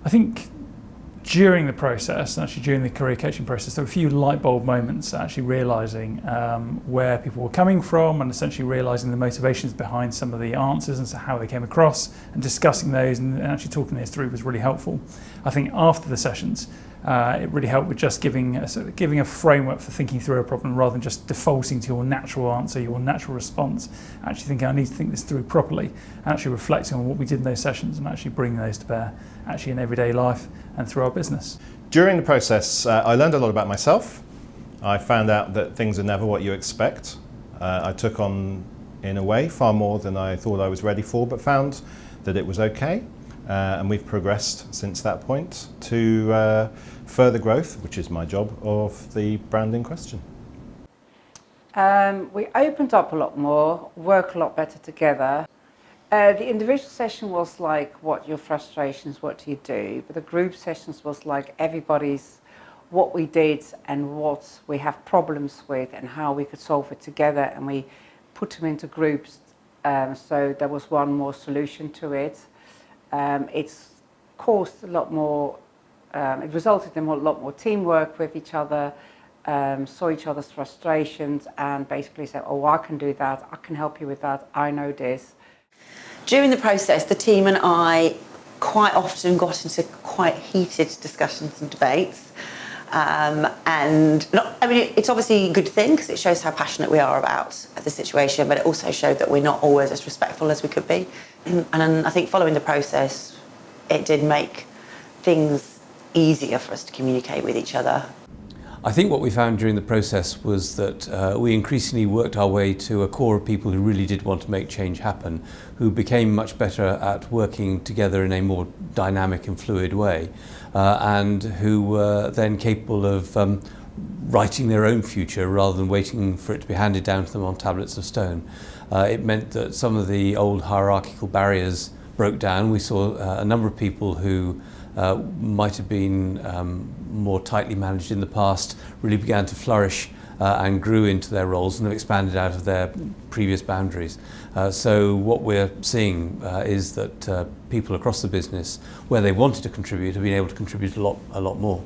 I think during the process, actually during the career coaching process, there were a few light bulb moments, actually realising where people were coming from and essentially realising the motivations behind some of the answers and so how they came across, and discussing those and actually talking this through was really helpful. I think after the sessions, it really helped with just giving a framework for thinking through a problem rather than just defaulting to your natural answer, your natural response. Actually thinking, I need to think this through properly, and actually reflecting on what we did in those sessions and actually bringing those to bear actually in everyday life and through our business. During the process, I learned a lot about myself. I found out that things are never what you expect. I took on, in a way, far more than I thought I was ready for, but found that it was okay. And we've progressed since that point to further growth, which is my job, of the brand in question. We opened up a lot more, work a lot better together. The individual session was like, what your frustrations, what do you do? But the group sessions was like everybody's, what we did and what we have problems with and how we could solve it together, and we put them into groups, so there was one more solution to it. It's caused a lot more, it resulted in a lot more teamwork with each other, saw each other's frustrations and basically said, oh, I can do that, I can help you with that, I know this. During the process, the team and I quite often got into quite heated discussions and debates. It's obviously a good thing because it shows how passionate we are about the situation, but it also showed that we're not always as respectful as we could be. And I think following the process, it did make things easier for us to communicate with each other. I think what we found during the process was that we increasingly worked our way to a core of people who really did want to make change happen, who became much better at working together in a more dynamic and fluid way, and who were then capable of writing their own future rather than waiting for it to be handed down to them on tablets of stone. It meant that some of the old hierarchical barriers broke down. We saw a number of people who might have been more tightly managed in the past really began to flourish and grew into their roles and have expanded out of their previous boundaries. So what we're seeing is that people across the business, where they wanted to contribute, have been able to contribute a lot more.